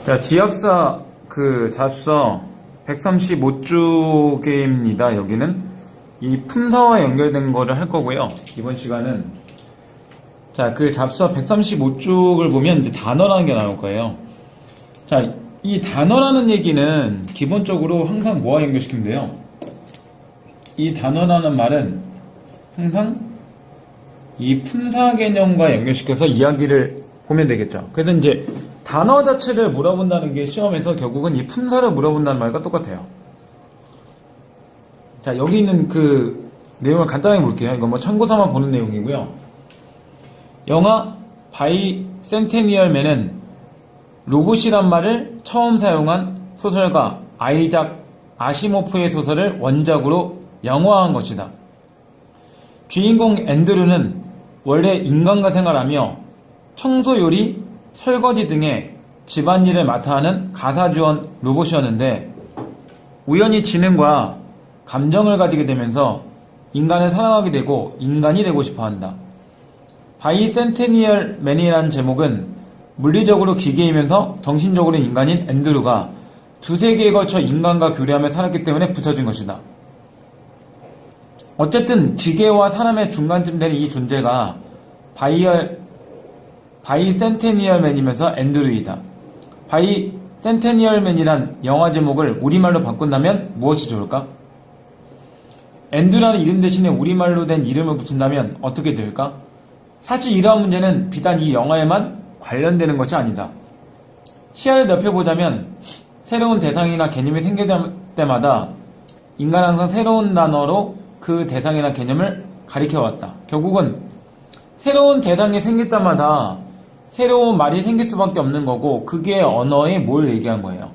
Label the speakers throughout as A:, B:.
A: 자, 지역사 그 잡서 135쪽입니다. 여기는 이 품사와 연결된 거를 할 거고요. 이번 시간은 자, 그 잡서 135쪽을 보면 이제 단어라는 게 나올 거예요. 자, 이 단어라는 얘기는 기본적으로 항상 뭐와 연결시키면 돼요? 이 단어라는 말은 항상 이 품사 개념과 연결시켜서 이야기를 보면 되겠죠. 그래서 이제 단어 자체를 물어본다는 게 시험에서 결국은 이 품사를 물어본다는 말과 똑같아요. 자, 여기 있는 그 내용을 간단하게 볼게요. 이건 뭐 참고 삼아 보는 내용이고요. 영화 바이센테니얼 맨은 로봇이란 말을 처음 사용한 소설가 아이작 아시모프의 소설을 원작으로 영화한 것이다. 주인공 앤드류는 원래 인간과 생활하며 청소, 요리, 설거지 등의 집안일을 맡아 하는 가사주원 로봇이었는데 우연히 지능과 감정을 가지게 되면서 인간을 사랑하게 되고 인간이 되고 싶어 한다. 바이센테니얼 맨이라는 제목은 물리적으로 기계이면서 정신적으로 인간인 앤드류가 두세기에 걸쳐 인간과 교류하며 살았기 때문에 붙여진 것이다. 어쨌든 기계와 사람의 중간쯤 되는 이 존재가 바이센테니얼맨이면서 앤드류이다. 바이센테니얼맨이란 영화 제목을 우리말로 바꾼다면 무엇이 좋을까? 앤드류라는 이름 대신에 우리말로 된 이름을 붙인다면 어떻게 될까? 사실 이러한 문제는 비단 이 영화에만 관련되는 것이 아니다. 시야를 넓혀보자면 새로운 대상이나 개념이 생길 때마다 인간은 항상 새로운 단어로 그 대상이나 개념을 가리켜왔다. 결국은 새로운 대상이 생길 때마다 새로운 말이 생길 수밖에 없는 거고 그게 언어에 뭘 얘기한 거예요.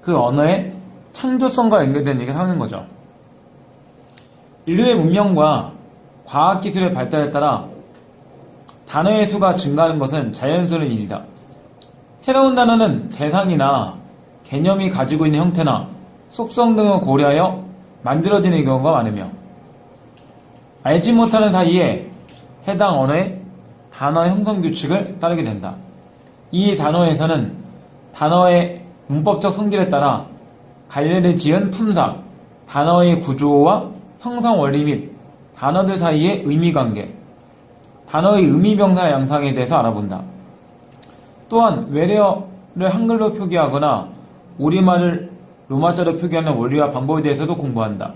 A: 그 언어의 창조성과 연결된 얘기를 하는 거죠. 인류의 문명과 과학기술의 발달에 따라 단어의 수가 증가하는 것은 자연스러운 일이다. 새로운 단어는 대상이나 개념이 가지고 있는 형태나 속성 등을 고려하여 만들어지는 경우가 많으며 알지 못하는 사이에 해당 언어의 단어 형성 규칙을 따르게 된다. 이 단어에서는 단어의 문법적 성질에 따라 갈래를 지은 품사, 단어의 구조와 형성 원리 및 단어들 사이의 의미관계, 단어의 의미병사 양상에 대해서 알아본다. 또한 외래어를 한글로 표기하거나 우리말을 로마자로 표기하는 원리와 방법에 대해서도 공부한다.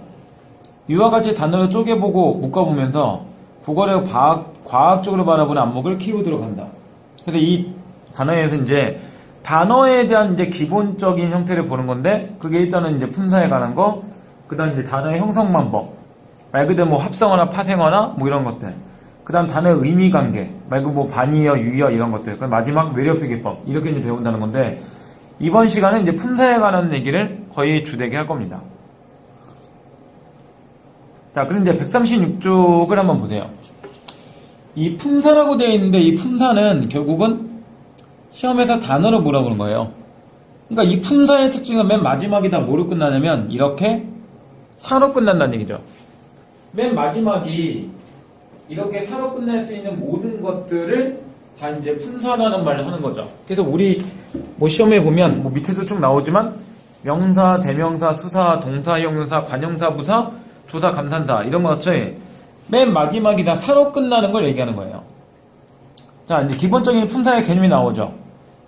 A: 이와 같이 단어를 쪼개보고 묶어보면서 국어를 과학적으로 바라보는 안목을 키우도록 한다. 그래서 이 단어에서 이제 단어에 대한 이제 기본적인 형태를 보는 건데 그게 일단은 이제 품사에 관한 거, 그 다음 이제 단어의 형성 방법, 말 그대로 뭐 합성어나 파생어나 뭐 이런 것들, 그 다음 단어의 의미 관계, 말고 뭐 반의어, 유의어 이런 것들, 마지막 외래어 표기법 이렇게 이제 배운다는 건데 이번 시간은 이제 품사에 관한 얘기를 거의 주되게 할 겁니다. 자, 그럼 이제 136쪽을 한번 보세요. 이 품사라고 되어 있는데 이 품사는 결국은 시험에서 단어로 물어보는 거예요. 그러니까 이 품사의 특징은 맨 마지막이 다 뭐로 끝나냐면 이렇게 사로 끝난다는 얘기죠. 맨 마지막이 이렇게 사로 끝날 수 있는 모든 것들을 다 이제 품사라는 말을 하는 거죠. 그래서 우리 뭐 시험에 보면 뭐 밑에도 쭉 나오지만 명사, 대명사, 수사, 동사, 형용사, 관형사, 부사, 조사, 감탄사 이런 것 같이 맨 마지막이 다 사로 끝나는 걸 얘기하는 거예요. 자, 이제 기본적인 품사의 개념이 나오죠.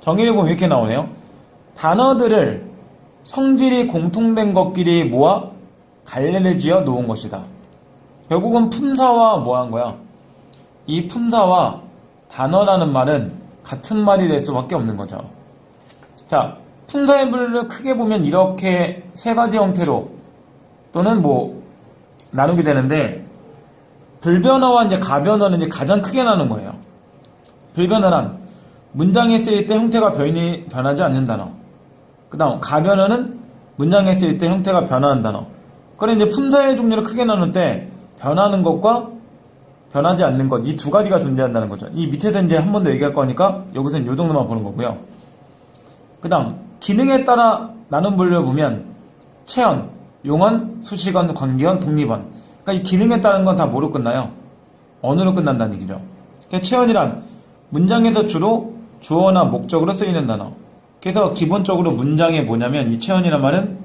A: 정의를 보면 이렇게 나오네요. 단어들을 성질이 공통된 것끼리 모아 갈래를 지어 놓은 것이다. 결국은 품사와 뭐 한 거야? 이 품사와 단어라는 말은 같은 말이 될 수밖에 없는 거죠. 자, 품사의 분류를 크게 보면 이렇게 세 가지 형태로 또는 뭐 나누게 되는데 불변어와 이제 가변어는 이제 가장 크게 나누는 거예요. 불변어란 문장에 쓰일 때 형태가 변하지 않는 단어. 그 다음 가변어는 문장에 쓰일 때 형태가 변하는 단어. 그래 이제 품사의 종류를 크게 나눌 때 변하는 것과 변하지 않는 것 이 두 가지가 존재한다는 거죠. 이 밑에서 이제 한 번 더 얘기할 거니까 여기서는 요 정도만 보는 거고요. 그 다음 기능에 따라 나눈 분류를 보면 체언, 용언, 수식언, 관계언, 독립언. 그러니까 이 기능에 따른 건 다 뭐로 끝나요? 언어로 끝난다는 얘기죠. 그러니까 체언이란 문장에서 주로 주어나 목적으로 쓰이는 단어. 그래서 기본적으로 문장에 뭐냐면 이 체언이란 말은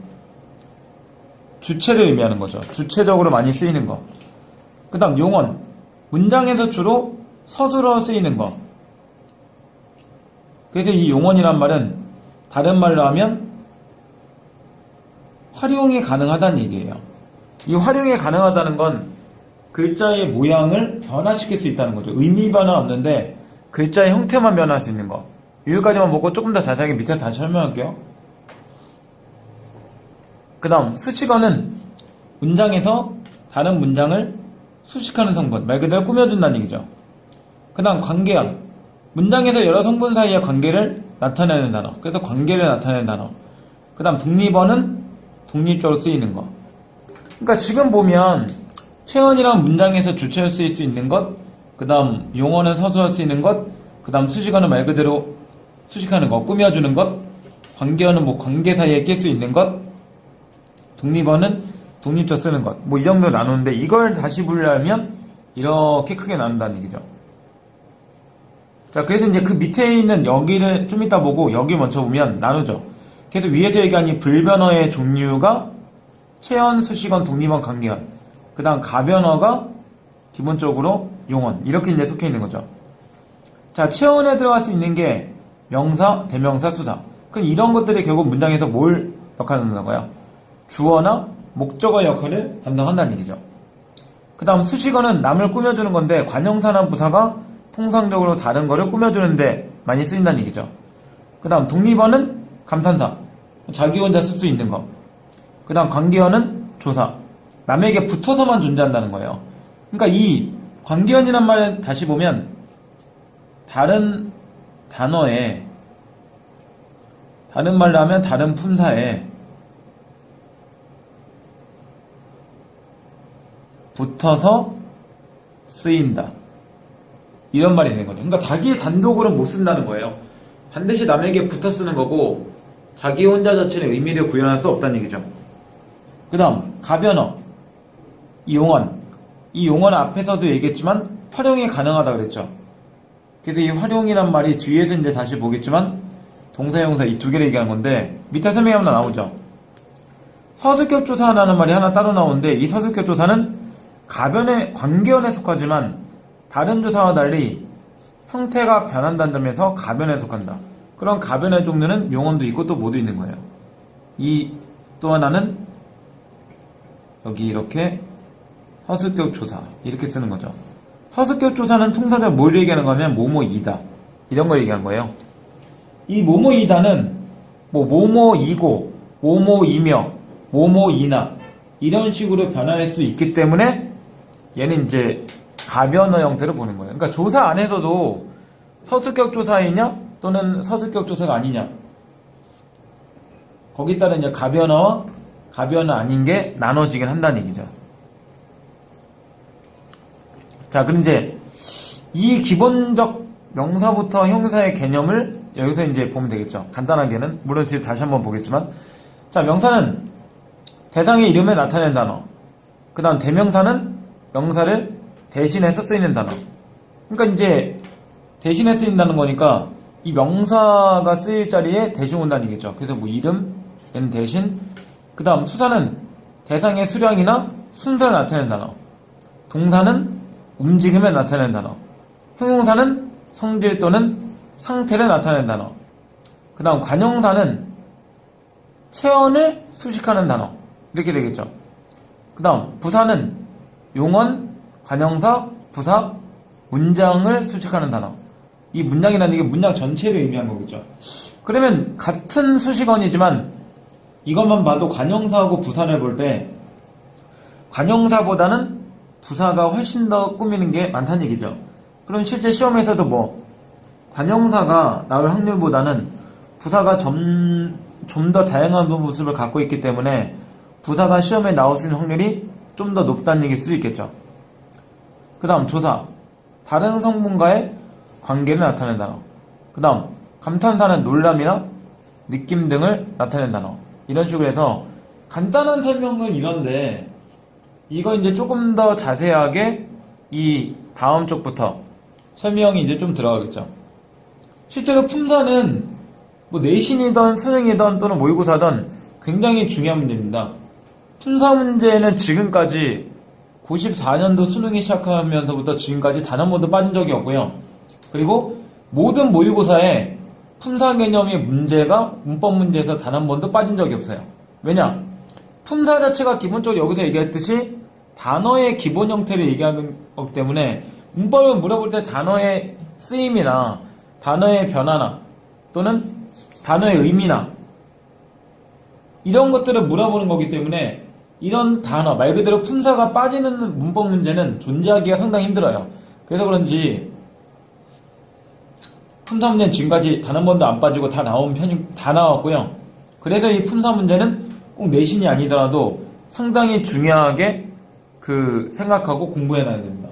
A: 주체를 의미하는 거죠. 주체적으로 많이 쓰이는 거. 그 다음 용언. 문장에서 주로 서술어 쓰이는 거. 그래서 이 용언이란 말은 다른 말로 하면 활용이 가능하다는 얘기예요. 이 활용이 가능하다는 건 글자의 모양을 변화시킬 수 있다는 거죠. 의미 변화 없는데 글자의 형태만 변화할 수 있는 거. 여기까지만 보고 조금 더 자세하게 밑에 다시 설명할게요. 그 다음 수식어는 문장에서 다른 문장을 수식하는 성분, 말 그대로 꾸며준다는 얘기죠. 그 다음 관계형. 문장에서 여러 성분 사이의 관계를 나타내는 단어. 그래서 관계를 나타내는 단어. 그 다음 독립어는 독립적으로 쓰이는 거. 그러니까 지금 보면 체언이란 문장에서 주체로 쓰일 수 있는 것, 그 다음 용어는 서술로 쓰이는 것, 그 다음 수식어는 말 그대로 수식하는 것, 꾸며주는 것, 관계어는 뭐 관계 사이에 낄 수 있는 것, 독립어는 독립적 쓰는 것, 뭐 이 정도 나누는데 이걸 다시 분류하면 이렇게 크게 나눈다는 얘기죠. 자, 그래서 이제 그 밑에 있는 여기를 좀 이따 보고 여기 먼저 보면 나누죠. 그래서 위에서 얘기한 이 불변어의 종류가 체언, 수식언, 독립언, 관계언, 그 다음 가변어가 기본적으로 용언, 이렇게 이제 속해 있는 거죠. 자, 체언에 들어갈 수 있는 게 명사, 대명사, 수사. 그럼 이런 것들이 결국 문장에서 뭘 역할을 한다고요? 주어나 목적어 역할을 담당한다는 얘기죠. 그 다음 수식어는 남을 꾸며주는 건데 관형사나 부사가 통상적으로 다른 거를 꾸며주는데 많이 쓰인다는 얘기죠. 그 다음 독립어는 감탄사, 자기 혼자 쓸 수 있는 거. 그 다음 관계어는 조사, 남에게 붙어서만 존재한다는 거예요. 그러니까 이 관계어이란 말을 다시 보면 다른 단어에, 다른 말로 하면 다른 품사에 붙어서 쓰인다, 이런 말이 되는 거죠. 그러니까 자기 단독으로는 못 쓴다는 거예요. 반드시 남에게 붙어 쓰는 거고 자기 혼자 자체의 의미를 구현할 수 없다는 얘기죠. 그 다음 가변어, 이 용언 앞에서도 얘기했지만 활용이 가능하다 그랬죠. 그래서 이 활용이란 말이 뒤에서 이제 다시 보겠지만 동사형사 이 두 개를 얘기하는 건데 밑에 설명하면 나오죠. 서술격 조사라는 말이 하나 따로 나오는데 이 서술격 조사는 가변의 관계언에 속하지만 다른 조사와 달리 형태가 변한다는 점에서 가변에 속한다. 그런 가변의 종류는 용언도 있고 또 모두 있는 거예요. 이 또 하나는 여기 이렇게 서술격 조사 이렇게 쓰는 거죠. 서술격 조사는 통상적으로 뭘 얘기하는 거냐면 뭐뭐이다, 이런 걸 얘기한 거예요. 이 뭐뭐이다는 뭐 뭐뭐이고 뭐뭐이며 뭐뭐이나 이런 식으로 변할 수 있기 때문에 얘는 이제 가변어 형태로 보는 거예요. 그러니까 조사 안에서도 서술격 조사이냐 또는 서술격 조사가 아니냐, 거기에 따른 이제 가변어와 가변어 아닌 게 나눠지긴 한다는 얘기죠. 자, 그럼 이제 이 기본적 명사부터 형사의 개념을 여기서 이제 보면 되겠죠. 간단하게는, 물론 지금 다시 한번 보겠지만, 자, 명사는 대상의 이름을 나타내는 단어, 그 다음 대명사는 명사를 대신해서 쓰이는 단어. 그러니까 이제 대신해 쓰인다는 거니까 이 명사가 쓰일 자리에 대신 온다는 얘기죠. 그래서 뭐 이름, 얘는 대신. 그 다음 수사는 대상의 수량이나 순서를 나타내는 단어, 동사는 움직임을 나타내는 단어, 형용사는 성질 또는 상태를 나타내는 단어, 그 다음 관형사는 체언을 수식하는 단어, 이렇게 되겠죠. 그 다음 부사는 용언, 관형사, 부사, 문장을 수식하는 단어. 이 문장이라는 게 문장 전체를 의미한 거겠죠. 그러면 같은 수식어이지만 이것만 봐도 관형사하고 부사를 볼 때 관형사보다는 부사가 훨씬 더 꾸미는 게 많다는 얘기죠. 그럼 실제 시험에서도 뭐 관형사가 나올 확률보다는 부사가 좀 더 다양한 모습을 갖고 있기 때문에 부사가 시험에 나올 수 있는 확률이 좀 더 높다는 얘기일 수도 있겠죠. 그 다음 조사, 다른 성분과의 관계를 나타내는 단어. 그 다음 감탄사는 놀람이나 느낌 등을 나타내는 단어. 이런 식으로 해서 간단한 설명은 이런데 이거 이제 조금 더 자세하게 이 다음 쪽부터 설명이 이제 좀 들어가겠죠. 실제로 품사는 뭐 내신이든 수능이든 또는 모의고사든 굉장히 중요한 문제입니다. 품사 문제는 지금까지 94년도 수능이 시작하면서부터 지금까지 단 한 번도 빠진 적이 없고요. 그리고 모든 모의고사에 품사 개념의 문제가 문법 문제에서 단 한 번도 빠진 적이 없어요. 왜냐? 품사 자체가 기본적으로 여기서 얘기했듯이 단어의 기본 형태를 얘기하는 거기 때문에 문법을 물어볼 때 단어의 쓰임이나 단어의 변화나 또는 단어의 의미나 이런 것들을 물어보는 거기 때문에 이런 단어, 말 그대로 품사가 빠지는 문법 문제는 존재하기가 상당히 힘들어요. 그래서 그런지 품사 문제는 지금까지 단 한 번도 안 빠지고 다 나왔고요. 그래서 이 품사 문제는 꼭 내신이 아니더라도 상당히 중요하게 생각하고 공부해놔야 됩니다.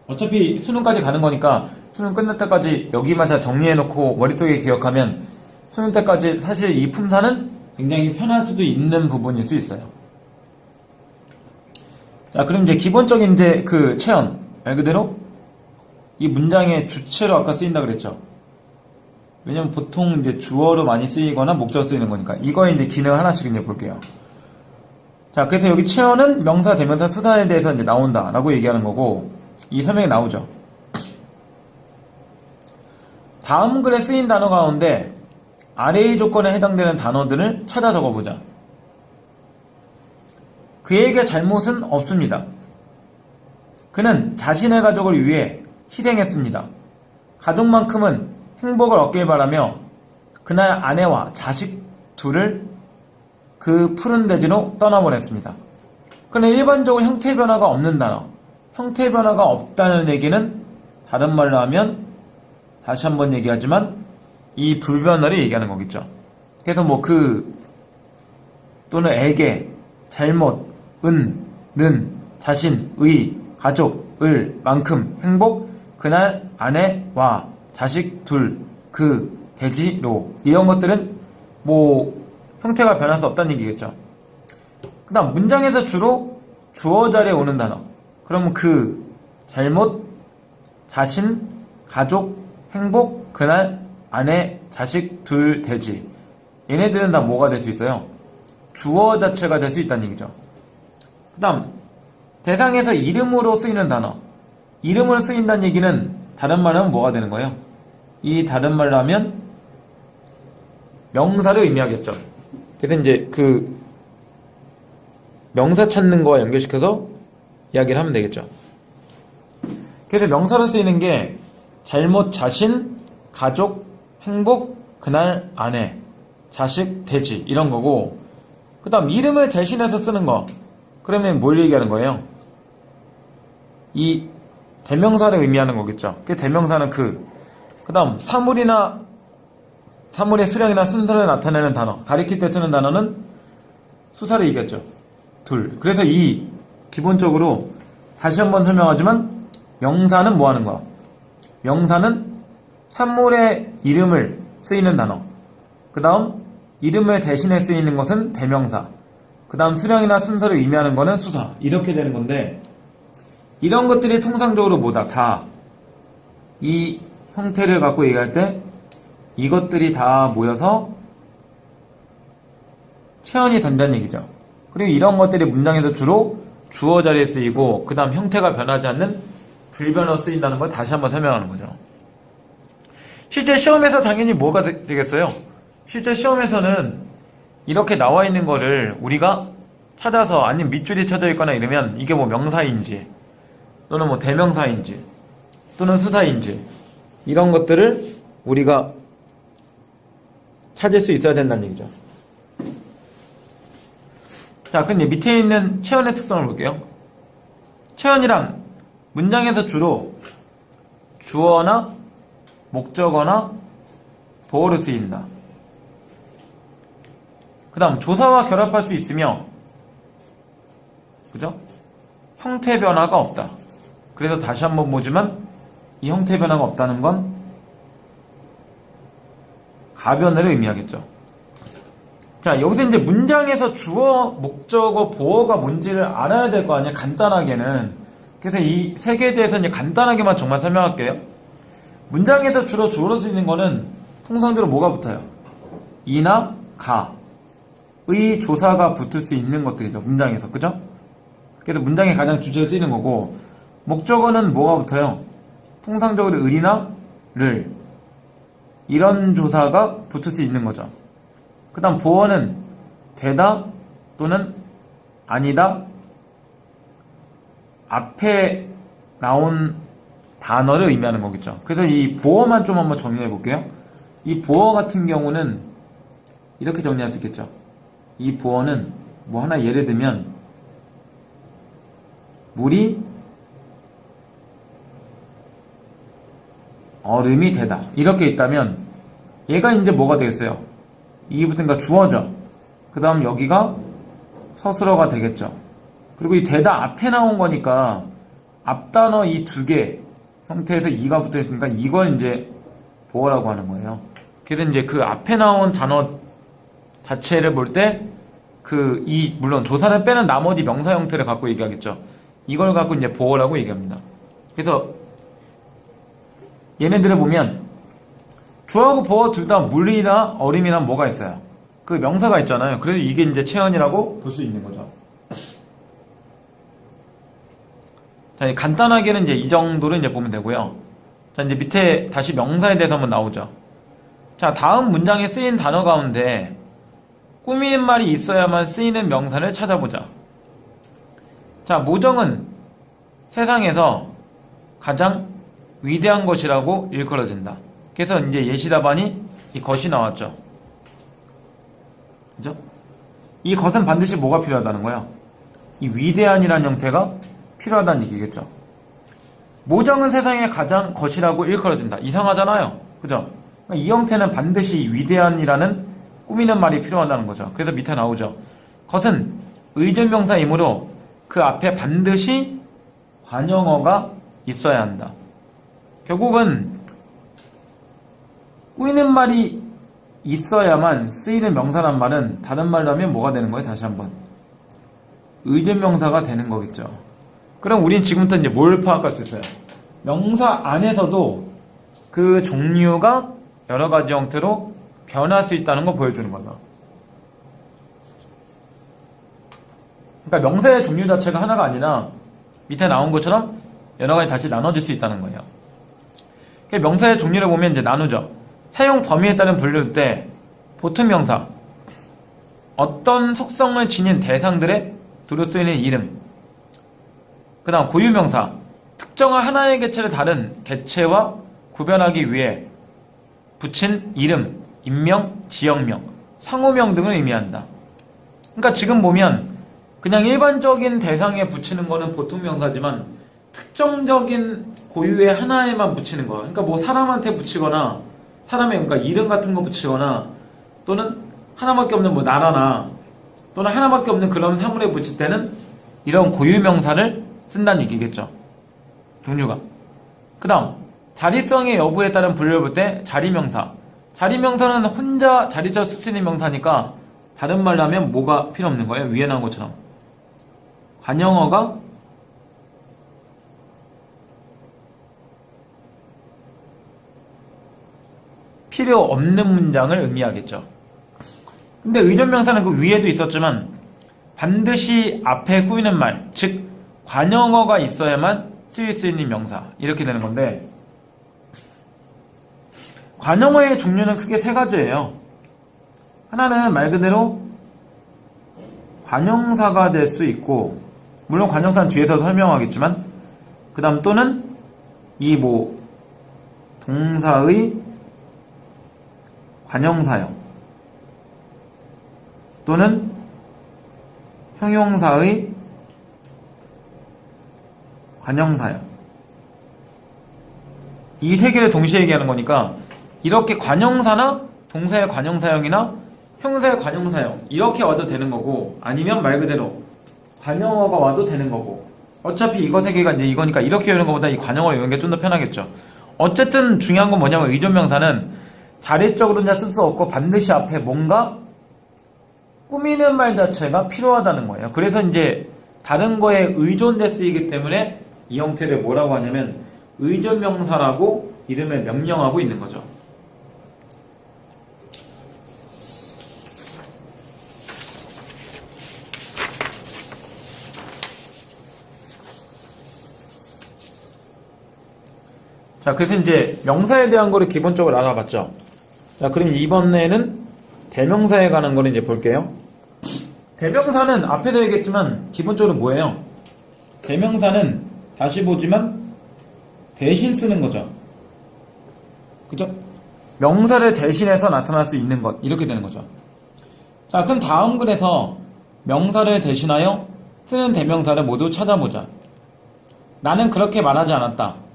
A: 어차피 수능까지 가는 거니까 수능 끝날 때까지 여기만 다 정리해놓고 머릿속에 기억하면 수능 때까지 사실 이 품사는 굉장히 편할 수도 있는 부분일 수 있어요. 자, 그럼 이제 기본적인 체언, 말 그대로 이 문장의 주체로 아까 쓰인다 그랬죠. 왜냐면 보통 이제 주어로 많이 쓰이거나 목적으로 쓰이는 거니까 이거의 이제 기능을 하나씩 이제 볼게요. 자, 그래서 여기 체언은 명사, 대명사, 수사에 대해서 이제 나온다라고 얘기하는 거고 이 설명이 나오죠. 다음 글에 쓰인 단어 가운데 아래의 조건에 해당되는 단어들을 찾아 적어보자. 그에게 잘못은 없습니다. 그는 자신의 가족을 위해 희생했습니다. 가족만큼은 행복을 얻길 바라며 그날 아내와 자식 둘을 그 푸른 대지로 떠나보냈습니다. 그는 일반적으로 형태 변화가 없는 단어, 형태 변화가 없다는 얘기는 다른 말로 하면 다시 한번 얘기하지만 이 불변어를 얘기하는 거겠죠. 그래서 또는 에게, 잘못, 는, 자신, 의, 가족, 만큼, 행복, 그날 아내와 자식 둘, 대지로 이런 것들은 형태가 변할 수 없다는 얘기겠죠. 그 다음 문장에서 주로 주어 자리에 오는 단어, 그러면 잘못, 자신, 가족, 행복, 그날 아내, 자식, 둘, 대지 얘네들은 다 뭐가 될 수 있어요? 주어 자체가 될 수 있다는 얘기죠. 그 다음 대상에서 이름으로 쓰이는 단어, 이름으로 쓰인다는 얘기는 다른 말로 하면 뭐가 되는 거예요? 이 다른 말로 하면 명사를 의미하겠죠. 그래서 이제 명사 찾는 거와 연결시켜서 이야기를 하면 되겠죠. 그래서 명사로 쓰이는 게 잘못, 자신, 가족, 행복, 그날 아내, 자식, 대지 이런 거고, 그 다음 이름을 대신해서 쓰는 거, 그러면 뭘 얘기하는 거예요? 이 대명사를 의미하는 거겠죠. 그 대명사는 그 다음 사물의 수량이나 순서를 나타내는 단어, 가리킬 때 쓰는 단어는 수사를 얘기했죠. 둘. 그래서 기본적으로 다시 한번 설명하지만 명사는 뭐 하는 거야? 명사는 사물의 이름을 쓰이는 단어, 그 다음 이름을 대신해 쓰이는 것은 대명사, 그 다음 수량이나 순서를 의미하는 거는 수사, 이렇게 되는 건데, 이런 것들이 통상적으로 다 이 형태를 갖고 얘기할 때 이것들이 다 모여서 체언이 된다는 얘기죠. 그리고 이런 것들이 문장에서 주로 주어 자리에 쓰이고 그 다음 형태가 변하지 않는 불변어로 쓰인다는 걸 다시 한번 설명하는 거죠. 실제 시험에서 당연히 뭐가 되겠어요? 실제 시험에서는 이렇게 나와 있는 거를 우리가 찾아서, 아니면 밑줄이 쳐져 있거나 이러면 이게 명사인지 또는 대명사인지 또는 수사인지 이런 것들을 우리가 찾을 수 있어야 된다는 얘기죠. 자, 그럼 밑에 있는 체언의 특성을 볼게요. 체언이란 문장에서 주로 주어나 목적어나 보어로 쓰인다. 그 다음 조사와 결합할 수 있으며, 그죠? 형태 변화가 없다. 그래서 다시 한번 보지만 이 형태 변화가 없다는 건 가변을 의미하겠죠. 자, 여기서 이제 문장에서 주어, 목적어, 보어가 뭔지를 알아야 될 거 아니에요, 간단하게는. 그래서 이 세 개에 대해서 이제 간단하게만 정말 설명할게요. 문장에서 주로 주어로 쓰이는 거는 통상적으로 뭐가 붙어요? 이나 가의 조사가 붙을 수 있는 것들이죠. 문장에서. 그죠? 그래서 문장에 가장 주제로 쓰이는 거고, 목적어는 뭐가 붙어요? 통상적으로 을이나 를, 이런 조사가 붙을 수 있는 거죠. 그 다음 보어는 되다 또는 아니다, 앞에 나온 단어를 의미하는 거겠죠. 그래서 이 보어만 좀 한번 정리해 볼게요. 이 보어 같은 경우는 이렇게 정리할 수 있겠죠. 이 보어는 뭐 하나 예를 들면 물이 얼음이 되다 이렇게 있다면 얘가 이제 뭐가 되겠어요? 이부터니까 주어죠. 그 다음 여기가 서술어가 되겠죠. 그리고 이 되다 앞에 나온 거니까 앞단어 이 두 개 형태에서 이가 붙어 있으니까 이걸 이제 보어라고 하는 거예요. 그래서 이제 그 앞에 나온 단어 자체를 볼 때 물론 조사를 빼는 나머지 명사 형태를 갖고 얘기하겠죠. 이걸 갖고 이제 보어라고 얘기합니다. 그래서 얘네들을 보면 주어하고 보어 둘 다 물이나 얼음이나 뭐가 있어요? 그 명사가 있잖아요. 그래서 이게 이제 체언이라고 볼 수 있는 거죠. 자, 간단하게는 이제 이 정도로 이제 보면 되고요. 자, 이제 밑에 다시 명사에 대해서 한번 나오죠. 자, 다음 문장에 쓰인 단어 가운데 꾸미는 말이 있어야만 쓰이는 명사를 찾아보자. 자, 모정은 세상에서 가장 위대한 것이라고 일컬어진다. 그래서 이제 예시 답안이 이 것이 나왔죠. 그죠? 이 것은 반드시 뭐가 필요하다는 거야? 이 위대한이라는 형태가 필요하다는 얘기겠죠. 모정은 세상에 가장 것이라고 일컬어진다. 이상하잖아요. 그죠? 그러니까 이 형태는 반드시 위대한이라는 꾸미는 말이 필요하다는 거죠. 그래서 밑에 나오죠. 것은 의존명사이므로 그 앞에 반드시 관형어가 있어야 한다. 결국은 꾸미는 말이 있어야만 쓰이는 명사란 말은 다른 말로 하면 뭐가 되는 거예요? 다시 한번 의존명사가 되는 거겠죠. 그럼 우린 지금부터 이제 뭘 파악할 수 있어요? 명사 안에서도 그 종류가 여러 가지 형태로 변할 수 있다는 거 보여주는 거죠. 그러니까 명사의 종류 자체가 하나가 아니라 밑에 나온 것처럼 여러 가지 다시 나눠질 수 있다는 거예요. 명사의 종류를 보면 이제 나누죠. 사용 범위에 따른 분류일 때 보통 명사, 어떤 속성을 지닌 대상들의 두루 쓰이는 이름, 그 다음 고유명사, 특정한 하나의 개체를 다른 개체와 구별하기 위해 붙인 이름, 인명, 지역명, 상호명 등을 의미한다. 그러니까 지금 보면 그냥 일반적인 대상에 붙이는 거는 보통 명사지만 특정적인 고유의 하나에만 붙이는 거야. 그러니까 뭐 사람한테 붙이거나 사람의 그러니까 이름 같은 거 붙이거나 또는 하나밖에 없는 뭐 나라나 또는 하나밖에 없는 그런 사물에 붙일 때는 이런 고유명사를 쓴다는 얘기겠죠. 종류가. 그 다음 자리성의 여부에 따른 분류를 볼 때 자리명사. 자리명사는 혼자 자리적 쓸 수 있는 명사니까 다른 말로 하면 뭐가 필요 없는 거예요? 위에 나온 것처럼 관형어가 필요 없는 문장을 의미하겠죠. 근데 의존명사는 그 위에도 있었지만 반드시 앞에 꾸미는 말, 즉 관형어가 있어야만 쓰일 수 있는 명사 이렇게 되는 건데 관형어의 종류는 크게 세 가지예요. 하나는 말 그대로 관형사가 될 수 있고 물론 관형사는 뒤에서 설명하겠지만 그 다음 또는 이 뭐 동사의 관형사형 또는 형용사의 관형사형 이 세 개를 동시에 얘기하는 거니까 이렇게 관형사나 동사의 관형사형이나 형용사의 관형사형 이렇게 와도 되는 거고 아니면 말 그대로 관형어가 와도 되는 거고 어차피 이거 세 개가 이제 이거니까 이렇게 외우는 것보다 이 관형어를 외우는 게 좀 더 편하겠죠. 어쨌든 중요한 건 뭐냐면 의존명사는 자리적으로는 쓸 수 없고 반드시 앞에 뭔가 꾸미는 말 자체가 필요하다는 거예요. 그래서 이제 다른 거에 의존돼 쓰이기 때문에 이 형태를 뭐라고 하냐면 의존명사라고 이름을 명령하고 있는 거죠. 자, 그래서 이제 명사에 대한 거를 기본적으로 알아봤죠. 자, 그럼 이번에는 대명사에 관한 거를 이제 볼게요. 대명사는 앞에서 얘기했지만 기본적으로 뭐예요? 대명사는 다시 보지만 대신 쓰는 거죠. 그죠? 명사를 대신해서 나타날 수 있는 것, 이렇게 되는 거죠. 자, 그럼 다음 글에서 명사를 대신하여 쓰는 대명사를 모두 찾아보자. 나는 그렇게 말하지 않았다.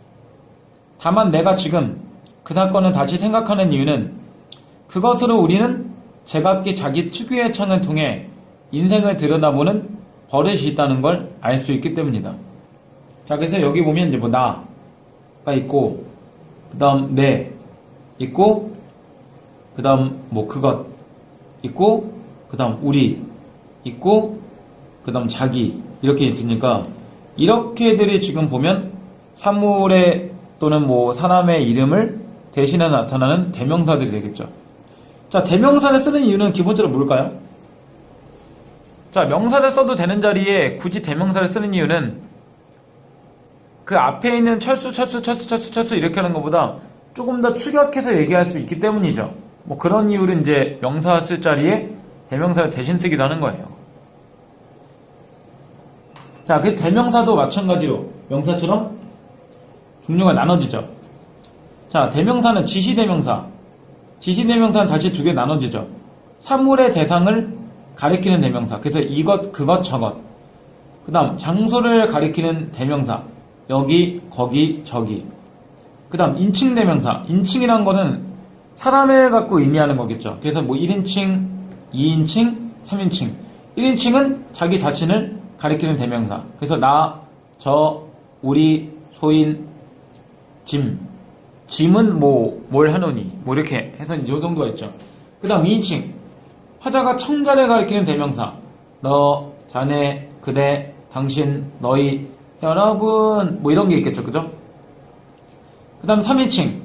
A: 다만 내가 지금 그 사건을 다시 생각하는 이유는 그것으로 우리는 제각기 자기 특유의 창을 통해 인생을 들여다보는 버릇이 있다는 걸 알 수 있기 때문이다. 자, 그래서 여기 보면 이제 뭐 나가 있고, 그 다음 내 있고, 그 다음 뭐 그것 있고, 그 다음 우리 있고, 그 다음 자기 이렇게 있으니까 이렇게들이 지금 보면 사물의 또는 뭐 사람의 이름을 대신해 나타나는 대명사들이 되겠죠. 자, 대명사를 쓰는 이유는 기본적으로 뭘까요? 자, 명사를 써도 되는 자리에 굳이 대명사를 쓰는 이유는 그 앞에 있는 철수 이렇게 하는 것보다 조금 더 축약해서 얘기할 수 있기 때문이죠. 뭐 그런 이유로 이제 명사 쓸 자리에 대명사를 대신 쓰기도 하는 거예요. 자, 그 대명사도 마찬가지로 명사처럼 종류가 나눠지죠. 자, 대명사는 지시대명사. 지시대명사는 다시 두 개 나눠지죠. 사물의 대상을 가리키는 대명사. 그래서 이것, 그것, 저것. 그 다음 장소를 가리키는 대명사. 여기, 거기, 저기. 그 다음 인칭대명사. 인칭이란 거는 사람을 갖고 의미하는 거겠죠. 그래서 뭐 1인칭, 2인칭, 3인칭. 1인칭은 자기 자신을 가리키는 대명사. 그래서 나, 저, 우리, 소인, 짐. 짐은 뭐 뭘 하노니 뭐 이렇게 해서 이 정도가 있죠. 그 다음 2인칭. 화자가 청자를 가리키는 대명사. 너, 자네, 그대, 당신, 너희, 여러분 뭐 이런 게 있겠죠. 그죠? 그 다음 3인칭.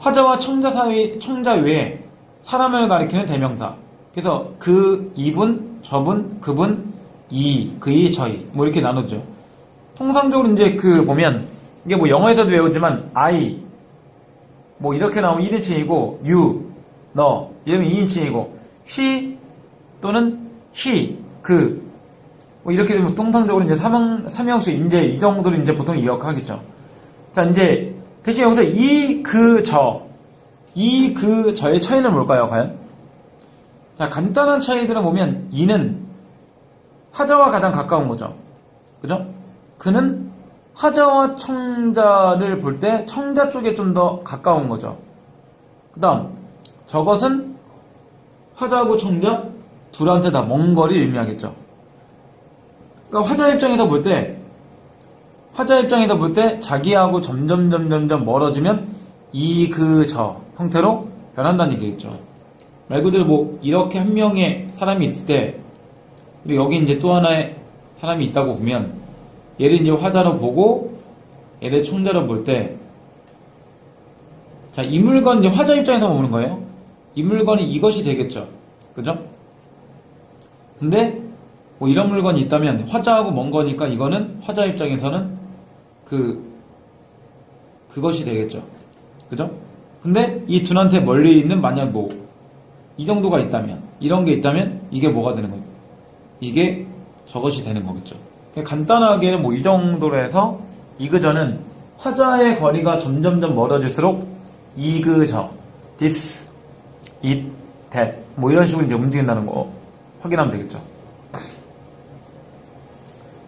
A: 화자와 청자 외에 사람을 가리키는 대명사. 그래서 그, 이분, 저분, 그분, 이, 그이, 저희 뭐 이렇게 나누죠. 통상적으로 이제 그 보면 이게 뭐 영어에서도 외우지만 I 뭐 이렇게 나오면 1인칭이고 you, 너 이러면 2인칭이고 she 또는 he, 그 뭐 이렇게 되면 통상적으로 이제 삼형식 이제 이 정도로 이제 보통 기억하겠죠. 자, 이제 대신 여기서 이, 그, 저, 이, 그, 저의 차이는 뭘까요, 과연? 자, 간단한 차이들을 보면 이는 화자와 가장 가까운 거죠. 그죠? 그는 화자와 청자를 볼 때 청자 쪽에 좀 더 가까운 거죠. 그 다음 저것은 화자하고 청자 둘한테 다 먼 거리를 의미하겠죠. 그러니까 화자 입장에서 볼 때 자기하고 점점 멀어지면 이, 그, 저 형태로 변한다는 얘기겠죠. 말 그대로 뭐 이렇게 한 명의 사람이 있을 때 그리고 여기 이제 또 하나의 사람이 있다고 보면 얘를 이제 화자로 보고 얘를 청자로 볼 때 자, 이 물건 이제 화자 입장에서 보는 거예요. 이 물건이 이것이 되겠죠. 그죠? 근데 뭐 이런 물건이 있다면 화자하고 먼 거니까 이거는 화자 입장에서는 그것이 되겠죠. 그죠? 근데 이 둘한테 멀리 있는 만약 뭐 이 정도가 있다면 이런 게 있다면 이게 뭐가 되는 거예요? 이게 저것이 되는 거겠죠. 간단하게는 뭐 이 정도로 해서 이그저는 화자의 거리가 점점 멀어질수록 이그저, this, it, that 뭐 이런 식으로 이제 움직인다는 거 확인하면 되겠죠.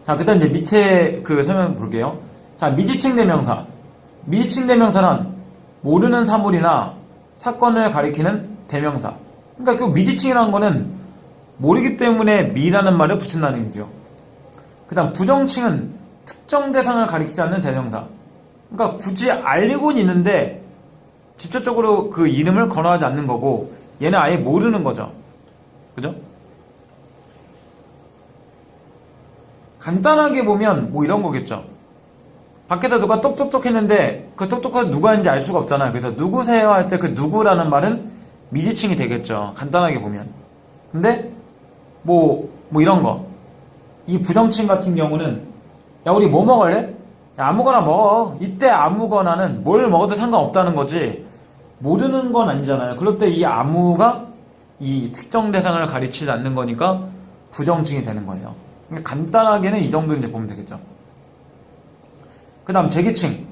A: 자, 그다음 이제 밑에 그 설명 볼게요. 자, 미지칭 대명사. 미지칭 대명사는 모르는 사물이나 사건을 가리키는 대명사. 그러니까 그 미지칭이라는 거는 모르기 때문에 미라는 말을 붙인다는 얘기죠. 그 다음 부정칭은 특정 대상을 가리키지 않는 대명사. 그러니까 굳이 알고는 있는데 직접적으로 그 이름을 거론하지 않는 거고 얘는 아예 모르는 거죠. 그죠? 간단하게 보면 뭐 이런 거겠죠. 밖에서 누가 똑똑똑 했는데 그 똑똑한 누구인지 알 수가 없잖아요. 그래서 누구세요 할 때 그 누구라는 말은 미지칭이 되겠죠. 간단하게 보면. 근데 뭐 이런 거. 이 부정칭 같은 경우는 야, 우리 뭐 먹을래? 아무거나 먹어. 이때 아무거나는 뭘 먹어도 상관없다는 거지. 모르는 건 아니잖아요. 그럴 때 이 아무가 이 특정 대상을 가리치지 않는 거니까 부정칭이 되는 거예요. 그러니까 간단하게는 이 정도 이제 보면 되겠죠. 그 다음 제기칭.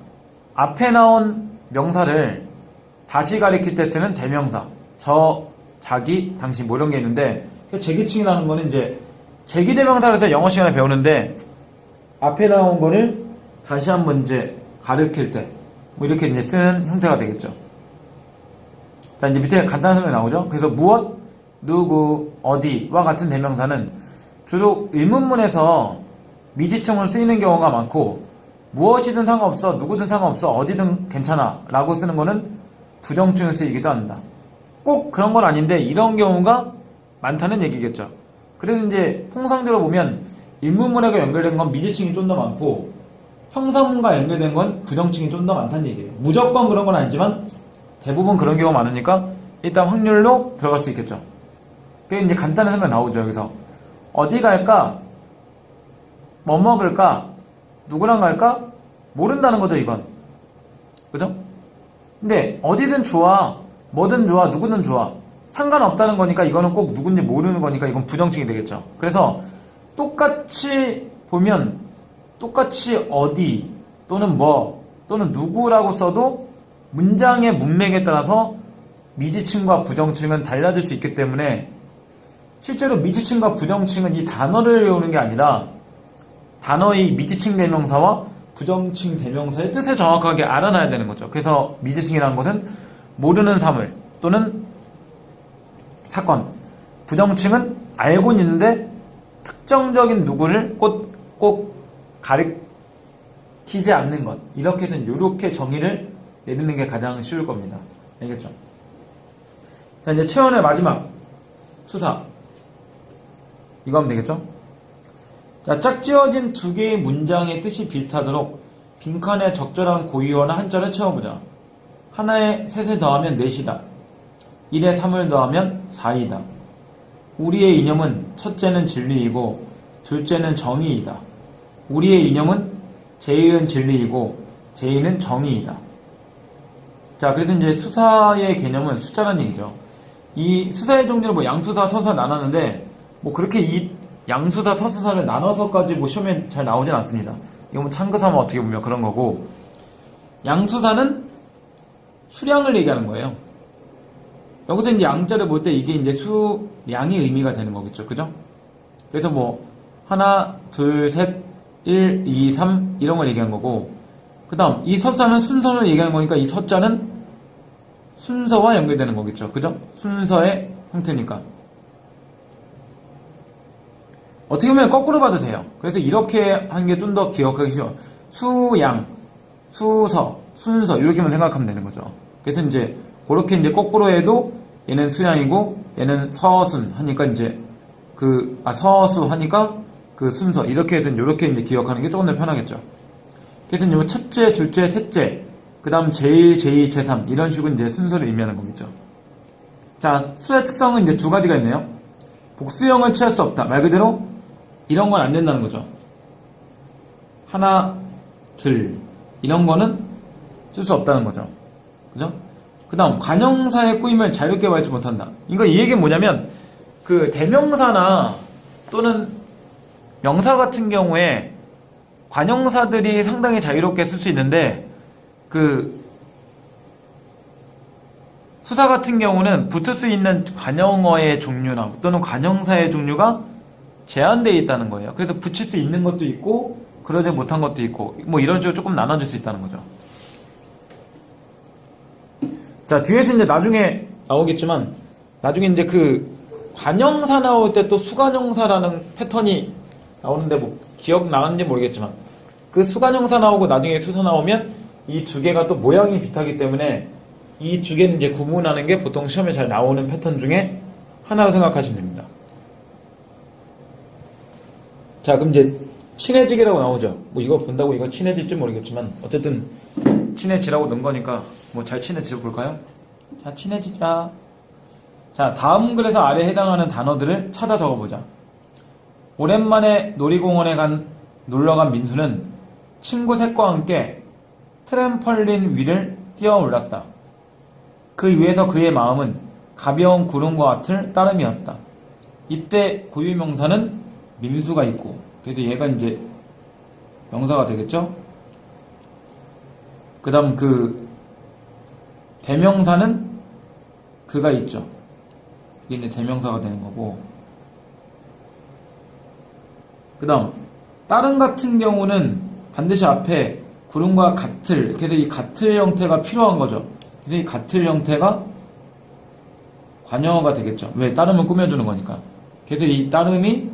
A: 앞에 나온 명사를 다시 가리킬 때 쓰는 대명사. 저, 자기, 당신 뭐 이런 게 있는데 제기칭이라는 거는 이제 제기대명사를 해서 영어 시간에 배우는데 앞에 나온 거를 다시 한번 이제 가리킬 때 뭐 이렇게 이제 쓰는 형태가 되겠죠. 자, 이제 밑에 간단한 설명이 나오죠. 그래서 무엇, 누구, 어디와 같은 대명사는 주로 의문문에서 미지층으로 쓰이는 경우가 많고 무엇이든 상관없어, 누구든 상관없어, 어디든 괜찮아 라고 쓰는 거는 부정칭으로 쓰이기도 한다. 꼭 그런 건 아닌데 이런 경우가 많다는 얘기겠죠. 그래서 이제 통상적으로 보면 의문문하고 연결된 건 미지층이 좀 더 많고 형사문과 연결된 건 부정칭이 좀 더 많다는 얘기예요. 무조건 그런 건 아니지만 대부분 그런 경우가 많으니까 일단 확률로 들어갈 수 있겠죠. 그게 이제 간단한 설명 나오죠. 여기서 어디 갈까? 뭐 먹을까? 누구랑 갈까? 모른다는 거죠, 이건. 그죠? 근데 어디든 좋아, 뭐든 좋아, 누구든 좋아, 상관없다는 거니까 이거는 꼭 누군지 모르는 거니까 이건 부정칭이 되겠죠. 그래서 똑같이 보면 똑같이 어디 또는 뭐 또는 누구라고 써도 문장의 문맥에 따라서 미지층과 부정층은 달라질 수 있기 때문에 실제로 미지층과 부정층은 이 단어를 외우는 게 아니라 단어의 미지층 대명사와 부정층 대명사의 뜻을 정확하게 알아놔야 되는 거죠. 그래서 미지층이라는 것은 모르는 사물 또는 사건, 부정층은 알고는 있는데 특정적인 누구를 꼭 가리키지 않는 것. 이렇게는 이렇게 정의를 내리는 게 가장 쉬울 겁니다. 알겠죠? 자, 이제 체온의 마지막 수사. 이거 하면 되겠죠? 자, 짝지어진 두 개의 문장의 뜻이 비슷하도록 빈칸에 적절한 고유어나 한자를 채워보자. 하나에 셋을 더하면 넷이다. 1에 3을 더하면 4이다. 우리의 이념은 첫째는 진리이고 둘째는 정의이다. 우리의 이념은 제1은 진리이고 제2는 정의이다. 자, 그래서 이제 수사의 개념은 숫자라는 얘기죠. 이 수사의 종류를 뭐 양수사, 서사 나눴는데 뭐 그렇게 이 양수사, 서수사를 나눠서까지 뭐 시험에 잘 나오진 않습니다. 이거 뭐 참고삼아 어떻게 보면 그런 거고, 양수사는 수량을 얘기하는 거예요. 여기서 이제 양자를 볼 때 이게 이제 수량의 의미가 되는 거겠죠. 그죠? 그래서 뭐 하나, 둘, 셋, 1, 2, 3 이런 걸 얘기하는 거고, 그 다음 이 서자는 순서를 얘기하는 거니까 이 서자는 순서와 연결되는 거겠죠. 그죠? 순서의 형태니까. 어떻게 보면 거꾸로 봐도 돼요. 그래서 이렇게 하는 게 좀 더 기억하기 쉬워요. 수양, 수서, 순서 이렇게만 생각하면 되는 거죠. 그래서 이제 그렇게 이제 거꾸로 해도 얘는 수양이고 얘는 서순 하니까 이제 서수 하니까 그 순서 이렇게 해서 이렇게 이제 기억하는 게 조금 더 편하겠죠. 그래서 이제 첫째, 둘째, 셋째, 그 다음 제1, 제2, 제3 이런 식으로 이제 순서를 의미하는 거겠죠. 자, 수의 특성은 이제 두 가지가 있네요. 복수형을 취할 수 없다. 말 그대로 이런 건 안 된다는 거죠. 하나, 둘 이런 거는 쓸 수 없다는 거죠. 그죠? 그 다음 관형사의 꾸임을 자유롭게 말하지 못한다. 이거 이 얘기는 뭐냐면 그 대명사나 또는 명사 같은 경우에 관형사들이 상당히 자유롭게 쓸 수 있는데 그 수사 같은 경우는 붙을 수 있는 관형어의 종류나 또는 관형사의 종류가 제한되어 있다는 거예요. 그래서 붙일 수 있는 것도 있고 그러지 못한 것도 있고 뭐 이런 식으로 조금 나눠질 수 있다는 거죠. 자, 뒤에서 이제 나중에 나오겠지만 나중에 이제 그 관형사 나올 때 또 수관형사라는 패턴이 나오는데 뭐 기억나는지 모르겠지만 그 수관형사 나오고 나중에 수사 나오면 이 두 개가 또 모양이 비슷하기 때문에 이 두 개는 이제 구분하는 게 보통 시험에 잘 나오는 패턴 중에 하나로 생각하시면 됩니다. 자, 그럼 이제 친해지기라고 나오죠. 뭐 이거 본다고 이거 친해질지 모르겠지만 어쨌든 친해지라고 넣은 거니까 뭐 잘 친해져 볼까요? 자, 친해지자. 자, 다음 글에서 아래에 해당하는 단어들을 찾아 적어보자. 오랜만에 놀이공원에 놀러간 민수는 친구 셋과 함께 트램펄린 위를 뛰어 올랐다. 그 위에서 그의 마음은 가벼운 구름과 같을 따름이었다. 이때 고유명사는 민수가 있고, 그래서 얘가 이제 명사가 되겠죠? 그 다음 대명사는 그가 있죠. 이게 이제 대명사가 되는 거고. 그 다음, 다른 같은 경우는 반드시 앞에 구름과 같을, 그래서 이 같을 형태가 필요한 거죠. 그래서 이 같을 형태가 관여어가 되겠죠. 왜? 따름을 꾸며주는 거니까. 그래서 이 따름이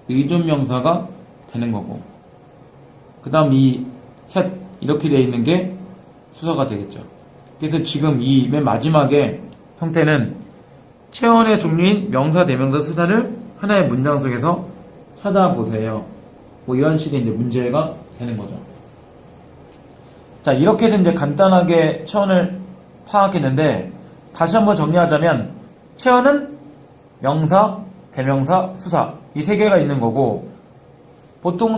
A: 의존명사가 되는 거고. 그 다음 이 셋, 이렇게 되어 있는 게 수서가 되겠죠. 그래서 지금 이 맨 마지막에 형태는 체언의 종류인 명사, 대명사, 수사를 하나의 문장 속에서 찾아보세요. 뭐 이런 식의 이제 문제가 되는 거죠. 자, 이렇게 해서 이제 간단하게 체언을 파악했는데, 다시 한번 정리하자면, 체언은 명사, 대명사, 수사, 이 세 개가 있는 거고, 보통